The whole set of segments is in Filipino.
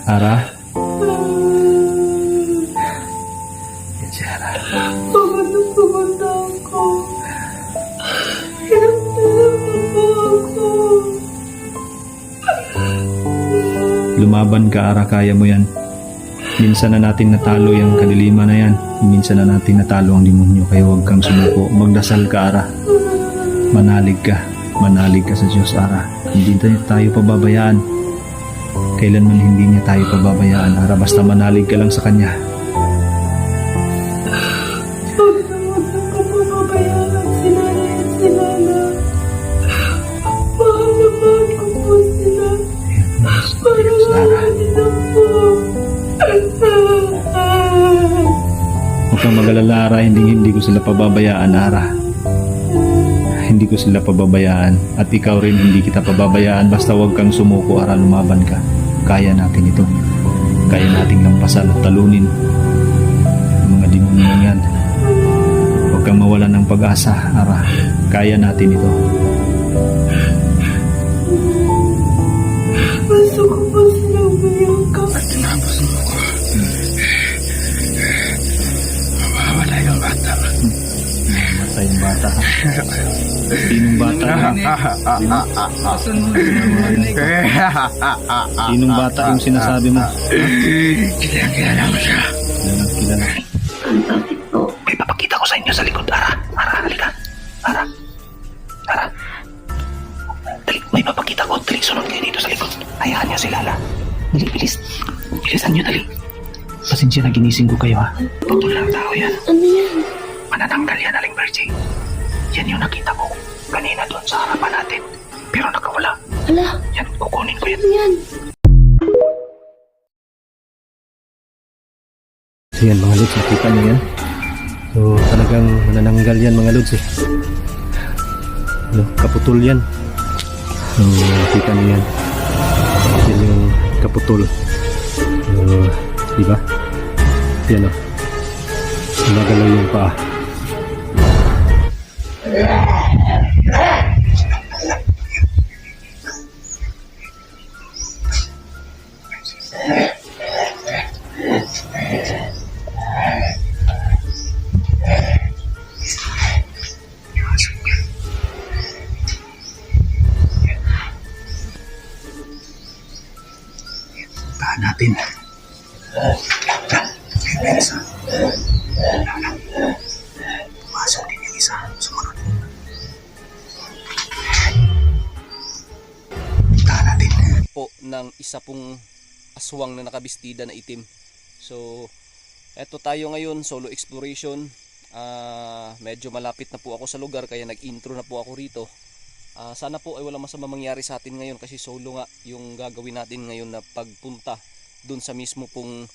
Ara? Yan si Ara. Pagod na ako. Hirap na po ako. Lumaban ka, Ara, kaya mo yan. Minsan na natin natalo yung kaliliman na yan. Minsan na natin natalo ang demonyo, kaya huwag kang sumuko. Magdasal ka, Ara. Manalig ka. Manalig ka sa Diyos, Ara. Hindi tayo pababayaan. Kailanman hindi niya tayo pababayaan, Ara. Basta manalig ka lang sa Kanya. Huwag na ko pababayaan sila at sila na. Mahal na mahal ko po sila. Parang Ara, nila po. huwag kang mag-alala, Ara. Hindi ko sila pababayaan, Ara. Hindi ko sila pababayaan. At ikaw rin, hindi kita pababayaan. Basta huwag kang sumuko, Ara. Lumaban ka. Kaya natin ito. Kaya nating lampasan at talunin ang mga demonyo yan. Huwag kang mawalan ng pag-asa, Ara. Kaya natin ito. Gusto ko po silang mayangkap. At tinapos mo ko. Mawawala yung bata. Matay yung bata. Sinong bata? Sinong bata yung sinasabi mo? Kilala mo siya. Kilala. Ang bakit po? May papakita ko sa inyo sa likod, Ara. Ara, halika. Ara. Ara. Dali, may papakita ko. Dali, sunod kayo dito sa likod. Hayaan niya si Lala. Dali, bilis. Bilisan niyo, dali. Pasensya na ginising ko kayo, ha. Putol lang tao yan. Ano yan? Manananggal yan, Aling Virgie. Yan yung nakita ko kanina doon sa harapan natin. Pero nakawala. Ala, Yan, kukunin ko yan. ano yan? So yan mga lods, nakita niyo yan. So talagang manananggal yan mga lods eh. Ano, kaputol yan. So nakita niyo yan. Yan yung kaputol. So, diba? Yan o. Magalaw yung paa. Tahan natin. May isa. Pumasok din yung isa. Sumunod. Tahan natin. Po ng isa pong aswang na nakabistida na itim. So eto tayo ngayon, solo exploration. Medyo malapit na po ako sa lugar kaya nag-intro na po ako rito. Sana po ay walang masama mangyari sa atin ngayon kasi solo nga yung gagawin natin ngayon na pagpunta dun sa mismo pong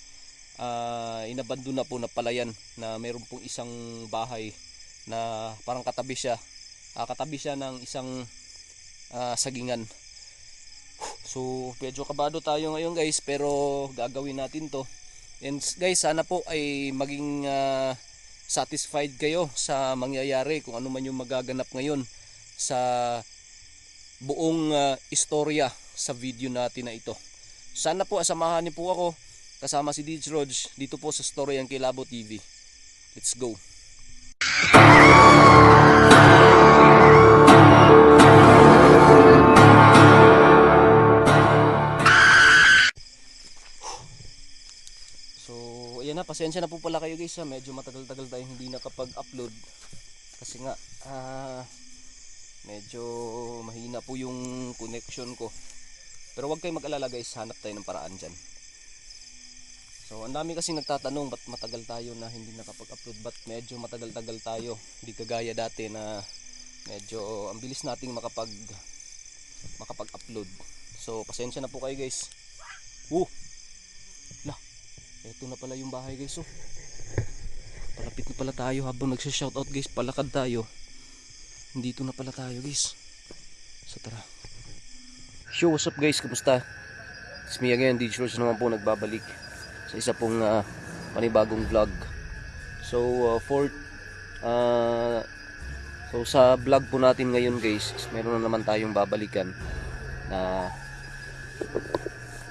inabandon na po na palayan na mayroon pong isang bahay na parang katabi siya ng isang sagingan. So medyo kabado tayo ngayon guys, pero gagawin natin to. And guys, sana po ay maging satisfied kayo sa mangyayari kung ano man yung magaganap ngayon sa buong istorya sa video natin na ito. Sana po asamahan niyo po ako kasama si DJ Rodge dito po sa Story ang Kilabot TV. Let's go. So ayan na, pasensya na po pala kayo guys, medyo matagal-tagal tayong hindi nakapag-upload kasi nga medyo mahina po yung connection ko. Pero huwag kayong mag-alala guys, hanap tayo ng paraan dyan. So ang dami kasi nagtatanong ba't matagal tayo na hindi nakapag-upload, ba't medyo matagal-tagal tayo, hindi kagaya dati na medyo ang bilis nating makapag-upload. So pasensya na po kayo guys. Ito na pala yung bahay guys. Palapit na pala tayo habang nagsha-shoutout guys, palakad tayo. Dito na pala tayo guys. So tara. Yo, what's up guys? Kumusta? It's me again, DJ Rose naman po nagbabalik sa isa pong panibagong vlog. So sa vlog po natin ngayon guys, meron na naman tayong babalikan na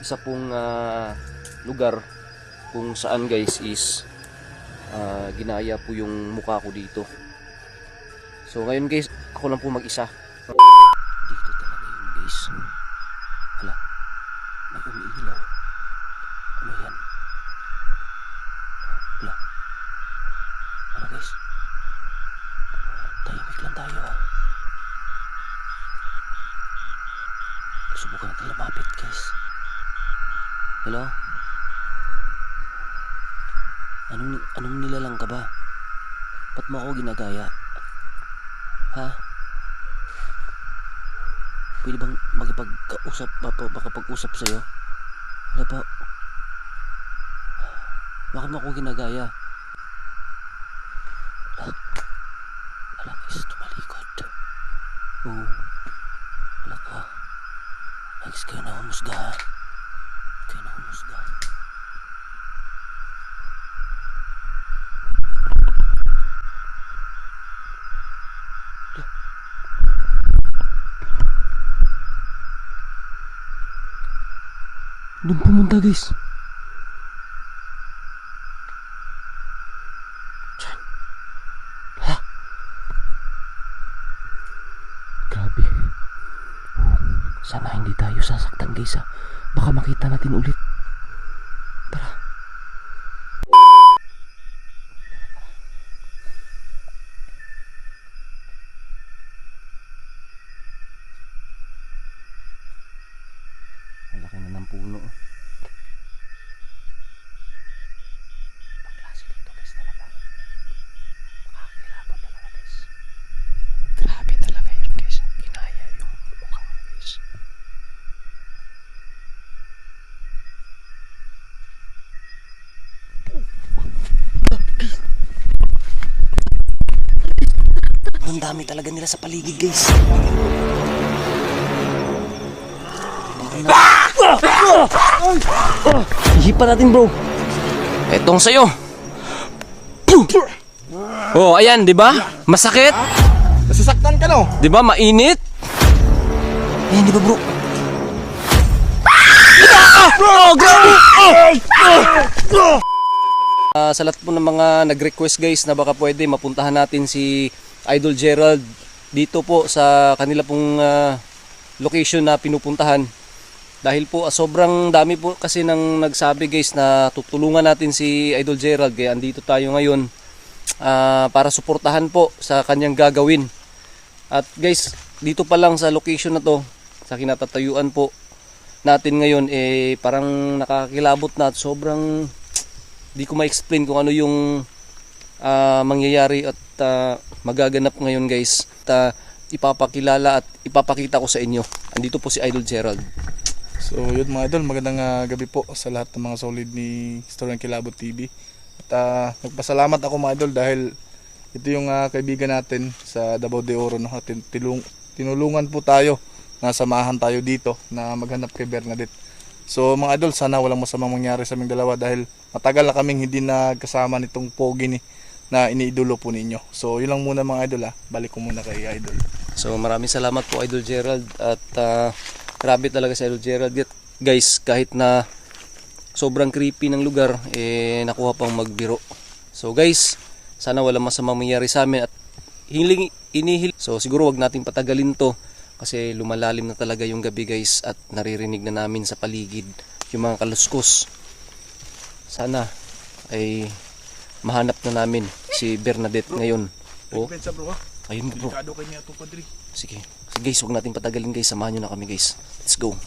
isa pong lugar kung saan guys is ginaya po yung mukha ko dito. So ngayon guys, ako lang po mag-isa. Dito talaga yun guys. Hala, may umiilaw. Ano yan? Hala. Ano guys? Tahimik lang tayo ha. Subukan natin lumapit guys. Hello? Anong nilalang ka ba? Ba't mo ako ginagaya? Ha? Pwede bang makapag-usap sa'yo? Wala po. Bakit mo ako ginagaya? Wala guys, tumalikod. Oo. Wala ka. Guys, kayo na humusga ha. Kayo na humusga. Doon pumunta guys. Ha? Grabe. Sana hindi tayo sasaktan guys ha. Baka makita natin ulit. Tara. Ang laki na ng puno. Pangklase dito guys talaga. Nakakilabot talaga guys. Grabe talaga yun guys. Ginaya yung mukha mo guys. Ang dami talaga nila sa paligid guys. Hihipan natin bro. Etong sa'yo. Oh, ayan, di ba? Masakit? Nasasaktan ka no? Di ba? Mainit? Ayan, di ba bro? Oh, grabe! Sa lahat po ng mga nag-request guys na baka pwede mapuntahan natin si Idol Gerald dito po sa kanila pong location na pinupuntahan. Dahil po sobrang dami po kasi nang nagsabi guys na tutulungan natin si Idol Gerald, kaya andito tayo ngayon para suportahan po sa kanyang gagawin. At guys, dito pa lang sa location na to, sa kinatatayuan po natin ngayon, parang nakakilabot na at sobrang di ko ma-explain kung ano yung mangyayari at magaganap ngayon guys. At ipapakilala at ipapakita ko sa inyo. Andito po si Idol Gerald. So yun mga idol, magandang gabi po sa lahat ng mga solid ni Story ng Kilabot TV. At nagpasalamat ako mga idol dahil ito yung kaibigan natin sa Davao de Oro, no? Tinulungan po tayo, nasamahan tayo dito na maghanap kay Bernadette. So mga idol, sana walang masamang mangyari sa aming dalawa dahil matagal na kaming hindi nagkasama nitong pogi ni na iniidolo po ninyo. So yun lang muna mga idol balik ko muna kay idol. So maraming salamat po Idol Gerald at grabe talaga si Idol Gerald guys, kahit na sobrang creepy ng lugar nakuha pang magbiro. So guys, sana walang masamang mangyari sa amin at inihil. So siguro wag natin patagalin to kasi lumalalim na talaga yung gabi guys at naririnig na namin sa paligid yung mga kaluskos. Sana ay mahanap na namin si Bernadette ngayon. Oh, Bro, ayun bro. delikado kay niya to padre. Sige guys, huwag natin patagalin guys, samahan nyo na kami guys. Let's go.